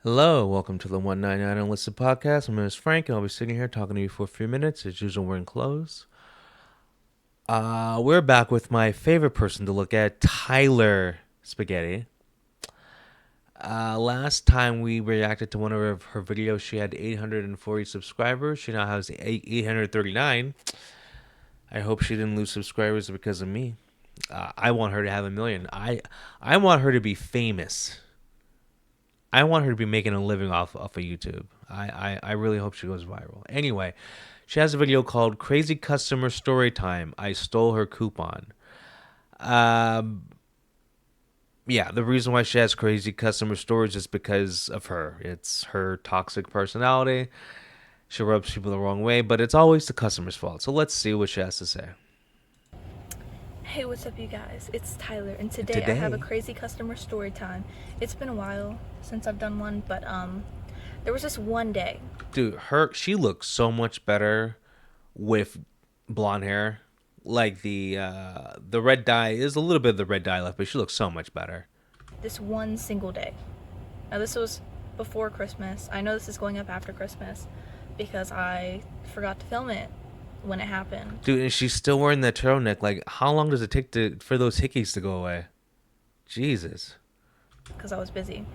Hello, welcome to the 199 Unlisted podcast. My name is Frank, and I'll be sitting here talking to you for a few minutes. As usual, we're in close. We're back with my favorite person to look at, Tyler Spaghetti. Last time we reacted to one of her videos, she had 840 subscribers. She now has 839. I hope she didn't lose subscribers because of me. I want her to have 1 million. I want her to be famous. I want her to be making a living off of YouTube. I really hope she goes viral. Anyway, she has a video called Crazy Customer Story Time. I stole her coupon. Um, yeah, the reason why she has crazy customer stories is because of her. It's her toxic personality. She rubs people the wrong way, but it's always the customer's fault. So let's see what she has to say. Hey, what's up, you guys? It's Tyler, and today I have a Today, crazy customer story time. It's been a while since I've done one, but there was this one day. dude, she looks so much better with blonde hair. Like the red dye is a little bit of the red dye left, but she looks so much better. This one single day. Now, this was before Christmas. I know this is going up after Christmas because I forgot to film it when it happened Dude, and she's still wearing that turtleneck. Like, how long does it take for those hickeys to go away? Jesus. because I was busy.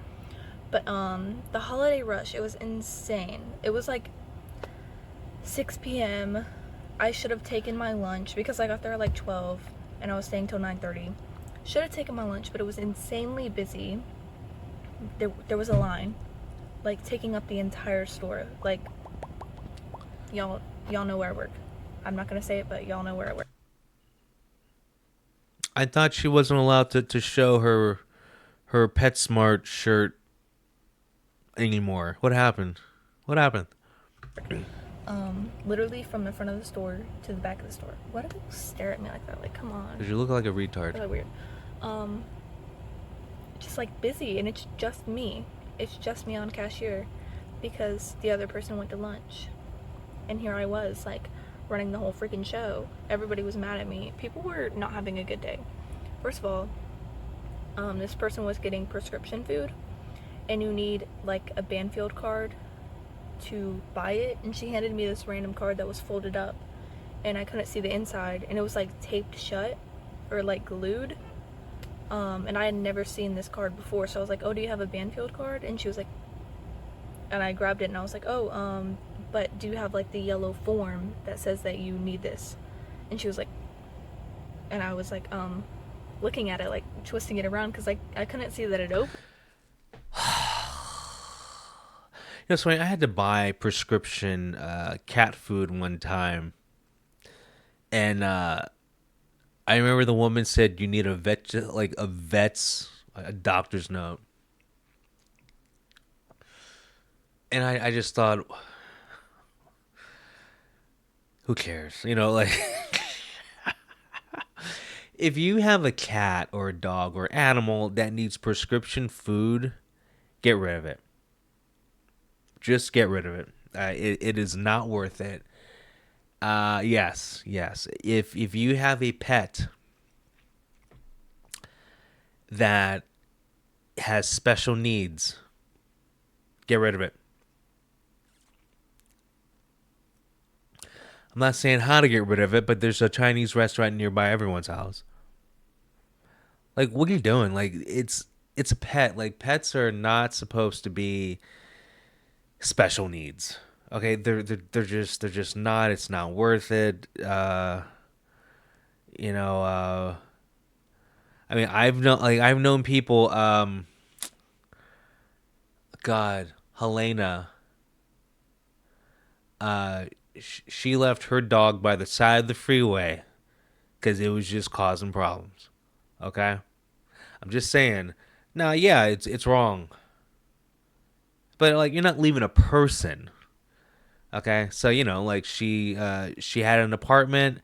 But the holiday rush, it was insane. It was like 6 p.m. I should have taken my lunch because I got there at like 12 and I was staying till 9:30. Should have taken my lunch, but it was insanely busy. There was a line like taking up the entire store. Like y'all know where I work. I'm not going to say it, but y'all know where I work. I thought she wasn't allowed to show her PetSmart shirt anymore. What happened? What happened? Literally from the front of the store to the back of the store. Why do people stare at me like that? Like, come on. Because you look like a retard. Really weird. Um just like busy, and it's just me. It's just me on cashier because the other person went to lunch. And here I was, like, running the whole freaking show. Everybody was mad at me. People were not having a good day. First of all, this person was getting prescription food, and you need like a Banfield card to buy it. And she handed me this random card that was folded up, and I couldn't see the inside, and it was like taped shut or like glued. And I had never seen this card before, so I was like, "Oh, do you have a Banfield card?" And she was like, and I grabbed it and I was like, "Oh, but do you have like the yellow form that says that you need this?" And she was like, and I was like, looking at it, like twisting it around because I couldn't see that it opened. You know, so I had to buy prescription cat food one time, and I remember the woman said you need a a doctor's note, and I just thought, who cares? You know, like if you have a cat or a dog or animal that needs prescription food, get rid of it. Just get rid of it. It is not worth it. Yes. If you have a pet that has special needs, get rid of it. I'm not saying how to get rid of it, but there's a Chinese restaurant nearby everyone's house. Like, what are you doing? Like, it's a pet. Like, pets are not supposed to be special needs. Okay, they're just not. It's not worth it. You know. I mean, I've known people. God, Helena. She left her dog by the side of the freeway because it was just causing problems. Okay, I'm just saying. Now, yeah, it's wrong, but like you're not leaving a person. Okay, so like she had an apartment.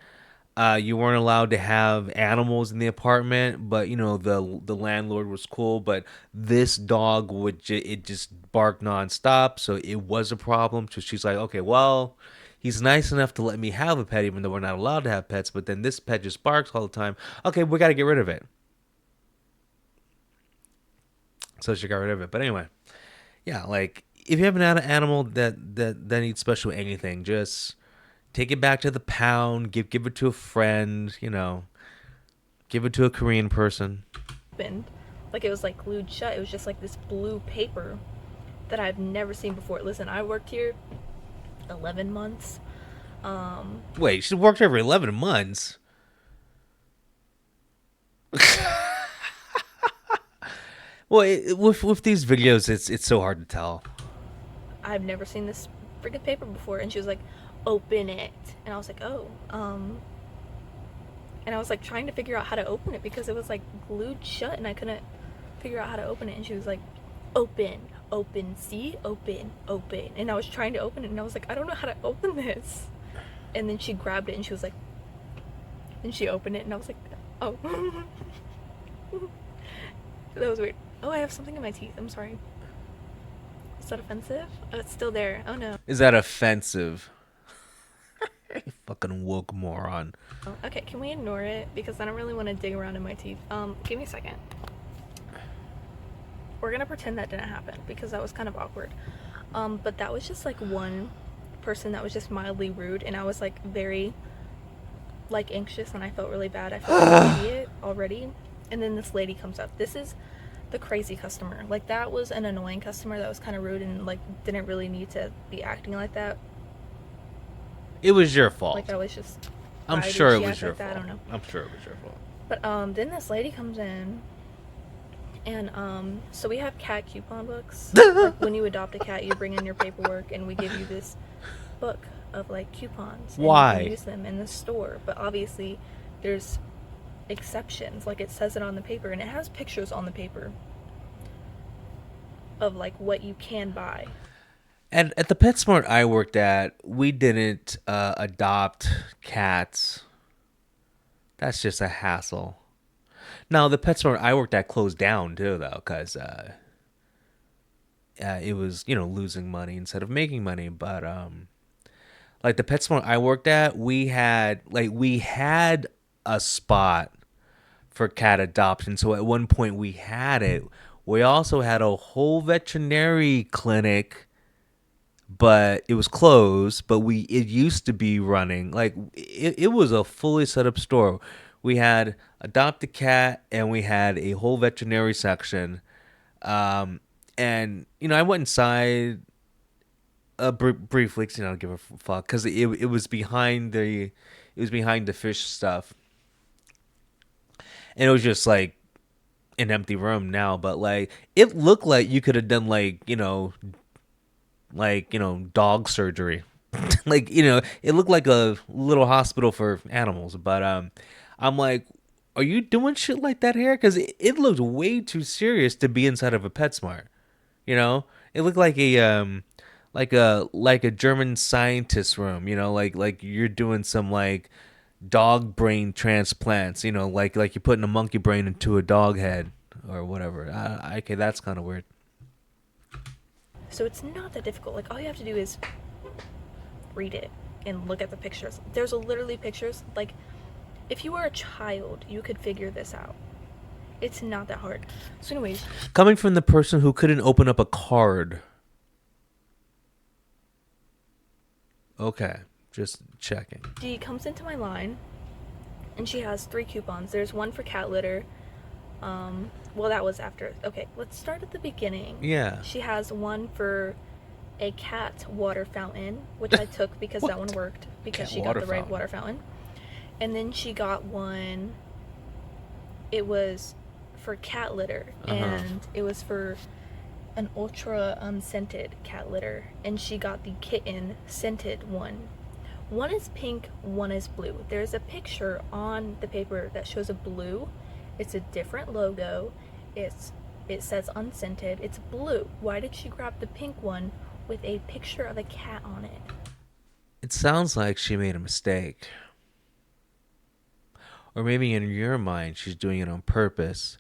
You weren't allowed to have animals in the apartment, but the landlord was cool. But this dog it just barked nonstop, so it was a problem. So she's like, okay, well, he's nice enough to let me have a pet, even though we're not allowed to have pets. But then this pet just barks all the time. Okay, we got to get rid of it. So she got rid of it. But anyway, Yeah, like if you have an animal that needs special anything, just take it back to the pound, give it to a friend, give it to a Korean person. Opened, like it was like glued shut. It was just like this blue paper that I've never seen before. Listen, I worked here 11 months. Wait, she worked every 11 months. Well, with these videos, it's so hard to tell. I've never seen this freaking paper before. And she was like, open it. And I was like, oh. And I was like trying to figure out how to open it because it was like glued shut and I couldn't figure out how to open it. And she was like, open, open, see, open, open. And I was trying to open it and I was like, I don't know how to open this. And then she grabbed it and she was like, and she opened it and I was like, oh. That was weird. Oh, I have something in my teeth. I'm sorry. Is that offensive? Oh, it's still there. Oh no. Is that offensive? You fucking woke moron. Oh, okay, can we ignore it? Because I don't really want to dig around in my teeth. Give me a second. We're gonna pretend that didn't happen because that was kind of awkward. But that was just like one person that was just mildly rude, and I was like very like anxious, and I felt really bad. I felt like an idiot already. And then this lady comes up. This is the crazy customer. Like that was an annoying customer that was kind of rude and like didn't really need to be acting like that. It was your fault. Like I was just. I'm Why sure did it she was act your like that? I fault. don't know. I'm sure it was your fault. But then this lady comes in, and so we have cat coupon books. Like when you adopt a cat, you bring in your paperwork, and we give you this book of like coupons. And Why? you can use them in the store, but obviously there's exceptions. Like it says it on the paper, and it has pictures on the paper of like what you can buy. And at the PetSmart I worked at, we didn't adopt cats. That's just a hassle. Now the PetSmart I worked at closed down too, though, because it was losing money instead of making money. But like the PetSmart I worked at, we had a spot for cat adoption. So at one point we had it. We also had a whole veterinary clinic, but it was closed. But it used to be running. Like it was a fully set up store. We had adopt a cat and we had a whole veterinary section. And I went inside briefly, 'cause, I don't give a fuck, because it was behind the fish stuff, and it was just like an empty room now. But like it looked like you could have done dog surgery. Like it looked like a little hospital for animals. But I'm like, are you doing shit like that here? Because it looked way too serious to be inside of a PetSmart. It looked like a German scientist room. Like you're doing some like dog brain transplants. Like you're putting a monkey brain into a dog head or whatever. Okay, that's kind of weird. So it's not that difficult. Like all you have to do is read it and look at the pictures. There's literally pictures. Like if you were a child, you could figure this out. It's not that hard. So anyways, Coming from the person who couldn't open up a card. Okay, just checking. she comes into my line and she has 3 coupons. There's one for cat litter. Well, that was after. Okay, let's start at the beginning. Yeah. She has one for a cat water fountain, which I took because that one worked because Cat she got water the right fountain. water fountain. And then she got one. It was for cat litter, and it was for an ultra unscented cat litter, and she got the kitten scented one. One is pink, one is blue. There's a picture on the paper that shows a blue. It's a different logo. It says unscented. It's blue. Why did she grab the pink one with a picture of a cat on it? It sounds like she made a mistake. Or maybe in your mind, she's doing it on purpose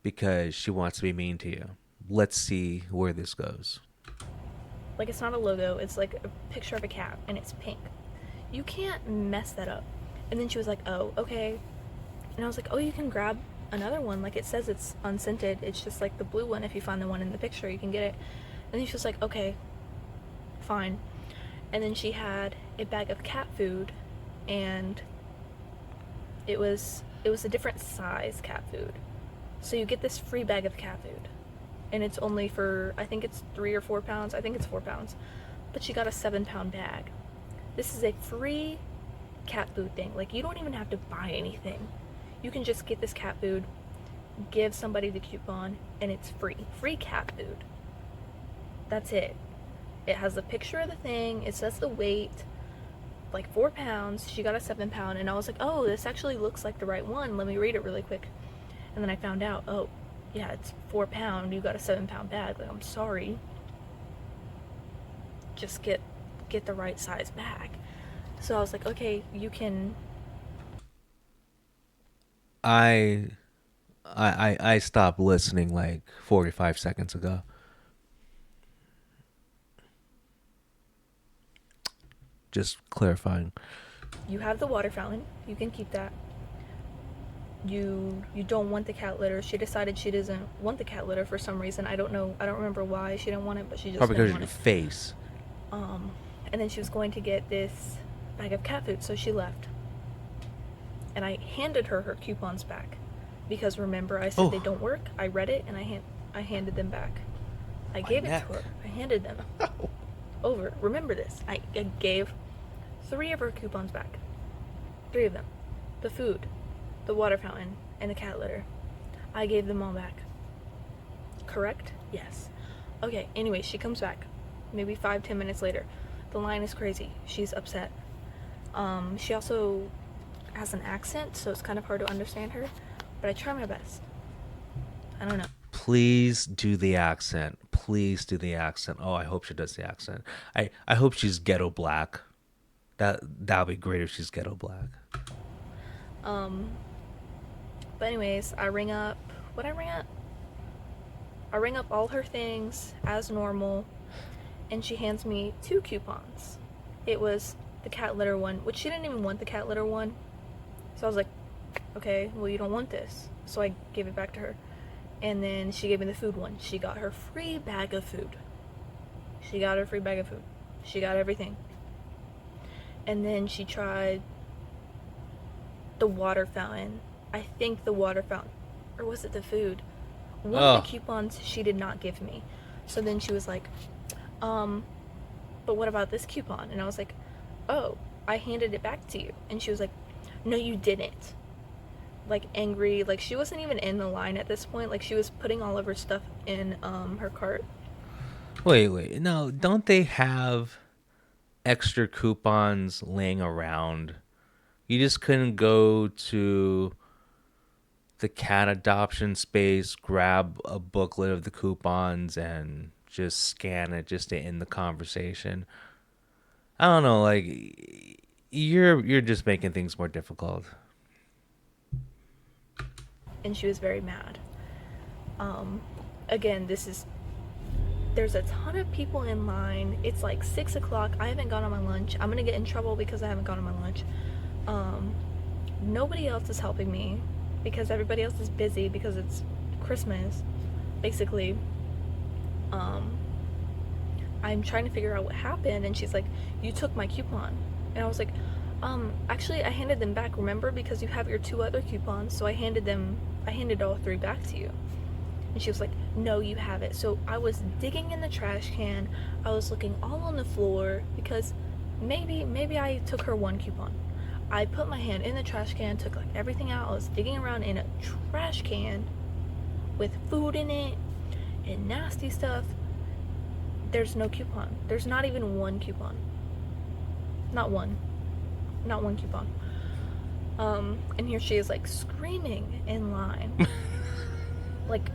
because she wants to be mean to you. Let's see where this goes. Like it's not a logo. It's like a picture of a cat, and it's pink. You can't mess that up. And then she was like, "Oh, okay." And I was like, "Oh, you can grab another one, like it says it's unscented. It's just like the blue one. If you find the one in the picture, you can get it. And then she was like, okay, fine. And then she had a bag of cat food, and it was a different size cat food. So you get this free bag of cat food, and it's only for, I think it's 3 or 4 pounds. I think it's 4 pounds, but she got a 7 pound bag. This is a free cat food thing. Like, you don't even have to buy anything. You can just get this cat food, give somebody the coupon, and it's free. Free cat food. That's it. It has a picture of the thing, it says the weight, like 4 pounds. She got a 7 pound, and I was like, oh, this actually looks like the right one. Let me read it really quick. And then I found out, oh, yeah, it's 4 pound. You got a 7 pound bag. Like, I'm sorry. Just get the right size bag. So I was like, okay, you can. I I stopped listening like 45 seconds ago. Just clarifying. You have the water fountain. You can keep that. You don't want the cat litter. She decided she doesn't want the cat litter for some reason. I don't know. I don't remember why she didn't want it, but she just Probably because didn't of want your it. face. And then she was going to get this bag of cat food, so she left. And I handed her her coupons back, because remember I said they Oh, don't work. I read it and I handed them back. I my gave it to neck. her. I handed them over. Remember this. I gave 3 of her coupons back. 3 of them. The food, the water fountain, and the cat litter. I gave them all back. Correct? Yes. Okay, anyway, she comes back. Maybe 5-10 minutes later. The line is crazy. She's upset. She also has an accent, so it's kind of hard to understand her. But I try my best. I don't know. Please do the accent. Please do the accent. Oh, I hope she does the accent. I hope she's ghetto black. That'd be great if she's ghetto black. Um, but anyways, I ring up. What I ring up? I ring up all her things as normal, and she hands me 2 coupons. It was the cat litter one, which she didn't even want the cat litter one. So I was like, okay, well, you don't want this. So I gave it back to her. And then she gave me the food one. She got her free bag of food. She got her free bag of food. She got everything. And then she tried the water fountain. I think the water fountain. Or was it the food? One of the Oh, coupons she did not give me. So then she was like, um, but what about this coupon? And I was like, oh, I handed it back to you. And she was like, no, you didn't. Like, angry. Like, she wasn't even in the line at this point. Like, she was putting all of her stuff in her cart. wait. No, don't they have extra coupons laying around? You just couldn't go to the cat adoption space, grab a booklet of the coupons, and just scan it just to end the conversation. I don't know, like you're just making things more difficult. And she was very mad. Um, Again, there's a ton of people in line. It's like 6 o'clock. I haven't gone on my lunch. I'm gonna get in trouble because I haven't gone on my lunch. Um, Nobody else is helping me because everybody else is busy because it's Christmas, basically. Um, I'm trying to figure out what happened, and she's like, "You took my coupon," and I was like, Actually, I handed them back. Remember, because you have your 2 other coupons, so I handed all 3 back to you." And she was like, no, you have it. So I was digging in the trash can. I was looking all on the floor because maybe I took her 1 coupon. I put my hand in the trash can, took like everything out. I was digging around in a trash can with food in it and nasty stuff. There's no coupon. There's not even 1 coupon. Not one. Not 1 coupon. And here she is like screaming in line. Like,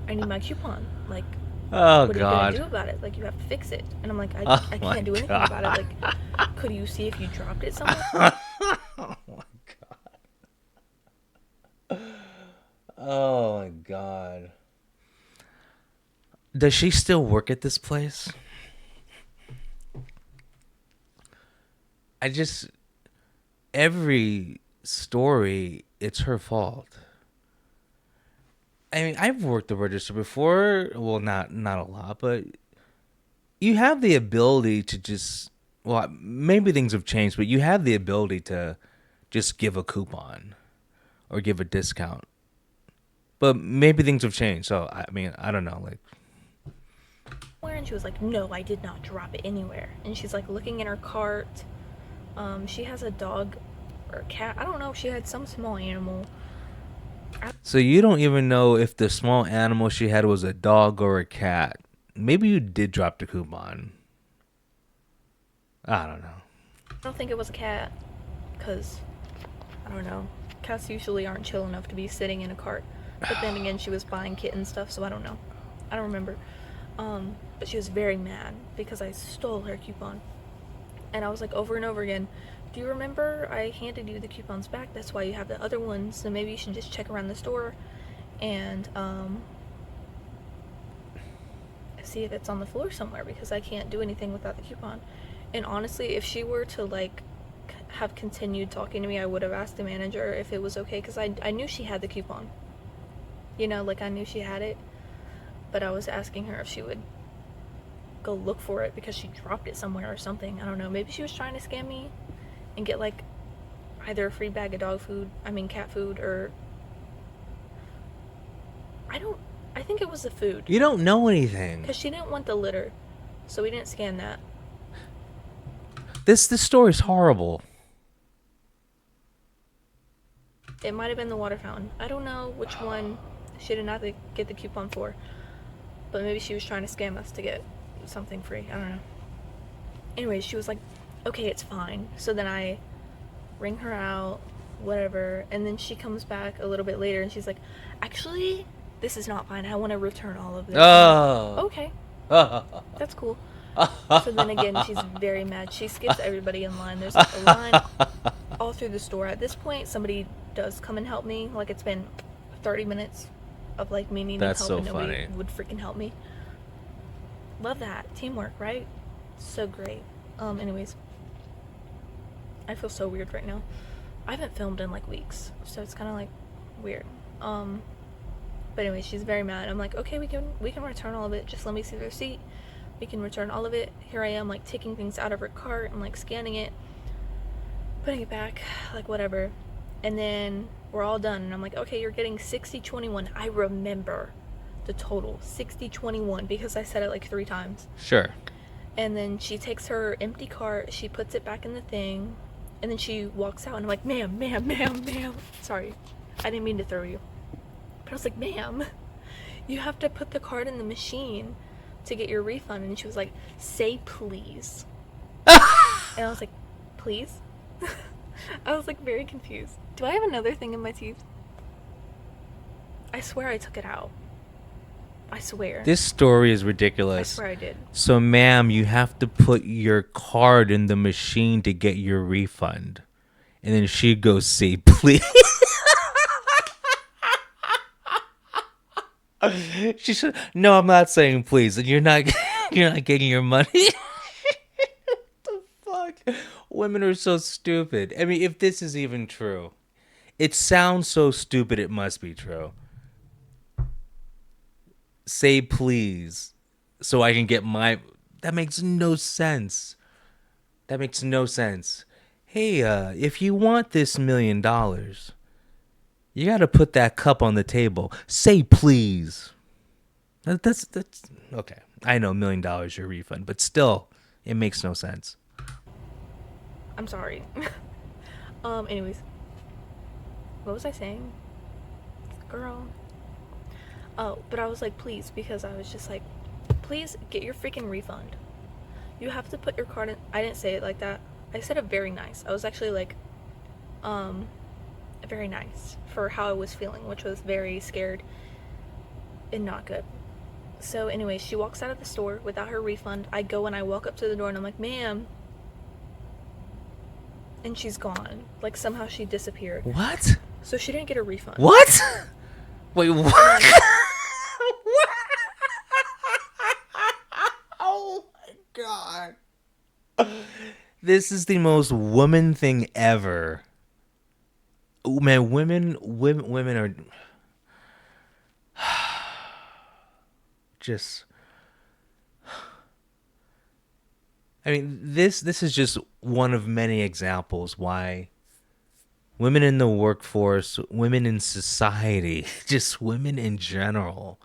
I need my coupon. Like, Oh what are you gonna do God. about it? Like, you have to fix it. And I'm like, Oh I my can't do anything about it. God. Like, could you see if you dropped it somewhere? Oh my Oh my God. Does she still work at this place? I just every story it's her fault. I mean, I've worked the register before. Well, not a lot, but you have the ability to just. Well, maybe things have changed, but you have the ability to just give a coupon or give a discount. But maybe things have changed. So I mean, I don't know. Like, And she was like, no, I did not drop it anywhere. And she's like looking in her cart. She has a dog or a cat. I don't know. She had some small animal. so you don't even know if the small animal she had was a dog or a cat. Maybe you did drop the coupon. I don't know. I don't think it was a cat because I don't know. Cats usually aren't chill enough to be sitting in a cart. But then again, she was buying kitten stuff, so I don't know. I don't remember. But she was very mad because I stole her coupon. And I was like over and over again, do you remember I handed you the coupons back? That's why you have the other ones. So maybe you should just check around the store and see if it's on the floor somewhere because I can't do anything without the coupon. And honestly, if she were to like have continued talking to me, I would have asked the manager if it was okay because I knew she had the coupon. You know, like I knew she had it, but I was asking her if she would go look for it because she dropped it somewhere or something. I don't know. Maybe she was trying to scam me and get like either a free bag of cat food, or I think it was the food. You don't know anything. Because she didn't want the litter, so we didn't scan that. This story's horrible. It might have been the water fountain. I don't know which one she did not get the coupon for, but maybe she was trying to scam us to get something free. I don't know. Anyways, she was like, okay, it's fine. So then I ring her out, whatever, and then she comes back a little bit later and she's like, actually, this is not fine. I want to return all of this. Oh. Okay. That's cool. So then again, she's very mad. She skips everybody in line. There's like a line all through the store. At this point, somebody does come and help me. Like it's been 30 minutes of like me needing That's help so and nobody funny. would freaking help me. Love that. Teamwork, right? So great. Anyways. I feel so weird right now. I haven't filmed in like weeks, so it's kind of like weird. But anyway, she's very mad. I'm like, okay, we can return all of it. Just let me see the receipt. We can return all of it. Here I am, like taking things out of her cart and like scanning it, putting it back, like whatever. And then we're all done, and I'm like, okay, you're getting 60-21. I remember the total 60-21 because I said it like 3 times. Sure. And then she takes her empty cart, she puts it back in the thing, and then she walks out, and I'm like, ma'am. Sorry, I didn't mean to throw you. But I was like, ma'am, you have to put the card in the machine to get your refund. And she was like, say please. And I was like, please? I was like very confused. Do I have another thing in my teeth? I swear I took it out. I swear. This story is I ridiculous. swear I did. So, ma'am, you have to put your card in the machine to get your refund. And then she goes, say, please. She said, no, I'm not saying please. And you're not getting your money. What the fuck? Women are so stupid. I mean, if this is even true, it sounds so stupid it must be true. Say please so I can get my. That makes no sense. That makes no sense. Hey, if you want this $1,000,000, you got to put that cup on the table. Say please. That's okay. I know $1,000,000 your refund, but still, it makes no sense. I'm sorry. Anyways. What was I saying? Girl. Oh, but I was like, please, because I was just like, please get your freaking refund. You have to put your card in. I didn't say it like that. I said it very nice. I was actually like, very nice for how I was feeling, which was very scared and not good. So anyway, she walks out of the store without her refund. I go and I walk up to the door and I'm like, ma'am. And she's gone. Like somehow she disappeared. What? So she didn't get a refund. What? Wait, what? Oh my god. This is the most woman thing ever. Oh, man, women are Just, I mean, this is just one of many examples why women in the workforce, women in society, just women in general,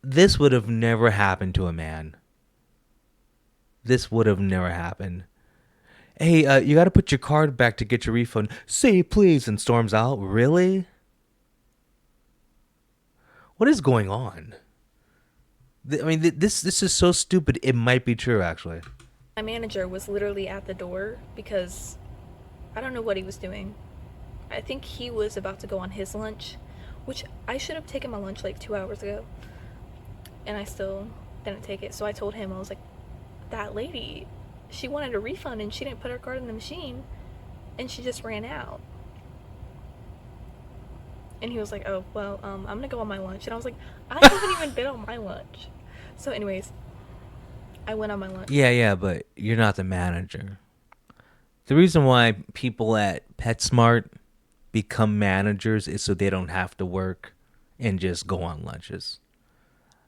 this would have never happened to a man. This would have never happened. Hey, you got to put your card back to get your refund. Say please, and storms out. Really? What is going on? I mean, this is so stupid. It might be true, actually. My manager was literally at the door because I don't know what he was doing. I think he was about to go on his lunch, which I should have taken my lunch like 2 hours ago, and I still didn't take it. So I told him, I was like, that lady, she wanted a refund and she didn't put her card in the machine and she just ran out. And he was like, oh, well, I'm gonna go on my lunch. And I was like, I haven't even been on my lunch. So, anyways, I went on my lunch. Yeah, but you're not the manager. The reason why people at PetSmart become managers is so they don't have to work and just go on lunches.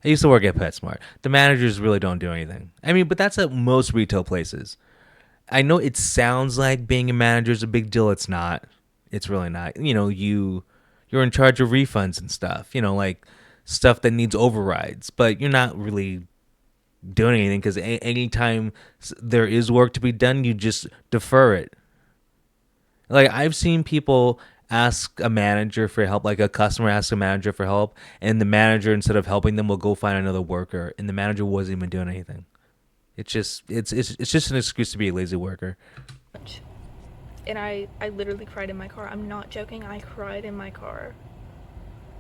I used to work at PetSmart. The managers really don't do anything. I mean, but that's at most retail places. I know it sounds like being a manager is a big deal. It's not. It's really not. You know, you're in charge of refunds and stuff. You know, like stuff that needs overrides, but you're not really doing anything because anytime there is work to be done, you just defer it. Like I've seen people ask a manager for help, like a customer asks a manager for help, and the manager instead of helping them will go find another worker, and the manager wasn't even doing anything. It's just an excuse to be a lazy worker. And I literally cried in my car. I'm not joking. I cried in my car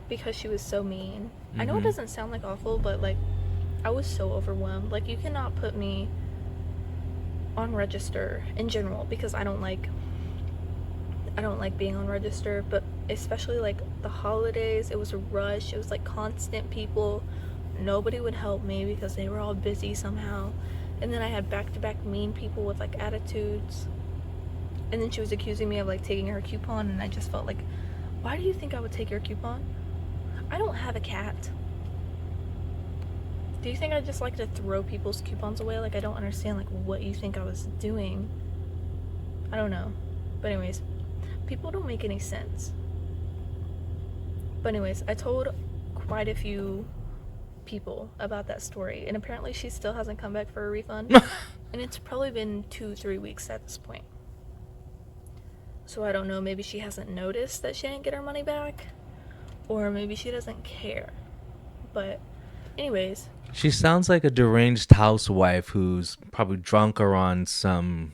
because she was so mean. I know it doesn't sound like awful, but like I was so overwhelmed. Like you cannot put me on register in general because I don't like being on register, but especially like the holidays, it was a rush. It was like constant people. Nobody would help me because they were all busy somehow. And then I had back-to-back mean people with like attitudes. And then she was accusing me of like taking her coupon, and I just felt like, why do you think I would take your coupon? I don't have a cat. Do you think I just like to throw people's coupons away? Like I don't understand like what you think I was doing. I don't know. But anyways, people don't make any sense. But anyways, I told quite a few people about that story, and apparently she still hasn't come back for a refund. And it's probably been 2-3 weeks at this point. So I don't know, maybe she hasn't noticed that she didn't get her money back, or maybe she doesn't care. But anyways, She sounds like a deranged housewife who's probably drunk or on some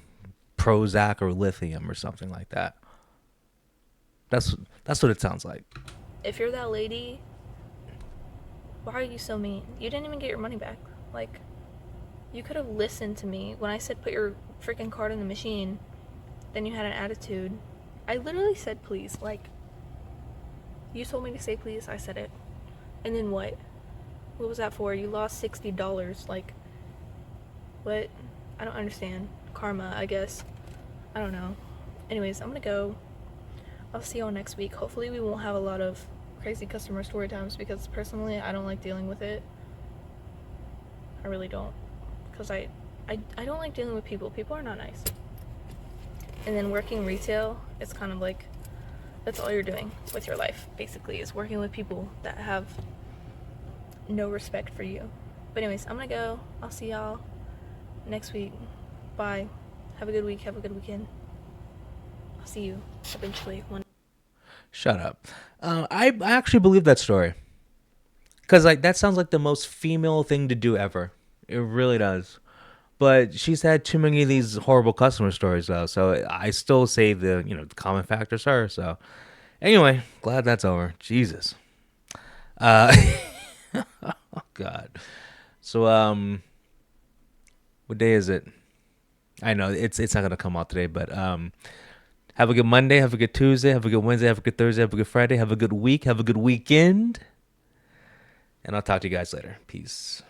Prozac or lithium or something like that. That's that's what it sounds like. if you're that lady, why are you so mean? You didn't even get your money back. Like, you could have listened to me when I said put your freaking card in the machine. Then you had an attitude. I literally said please. Like, you told me to say please, I said it. And then what? What was that for? You lost $60. Like, what? I don't understand. Karma, I guess. I don't know. Anyways, I'm gonna go. I'll see y'all next week. Hopefully we won't have a lot of crazy customer story times because personally I don't like dealing with it. I really don't. Because I don't like dealing with people. People are not nice. And then working retail, it's kind of like that's all you're doing with your life, basically, is working with people that have no respect for you. But anyways, I'm gonna go. I'll see y'all next week. Bye. Have a good week. Have a good weekend. I'll see you eventually one. Shut up. I actually believe that story because like that sounds like the most female thing to do ever. It really does. But she's had too many of these horrible customer stories though, so I still say the common factor's her. So anyway, glad that's over. Jesus. Uh, oh God. So what day is it? I know it's not gonna come out today, but have a good Monday, have a good Tuesday, have a good Wednesday, have a good Thursday, have a good Friday, have a good week, have a good weekend, and I'll talk to you guys later. Peace.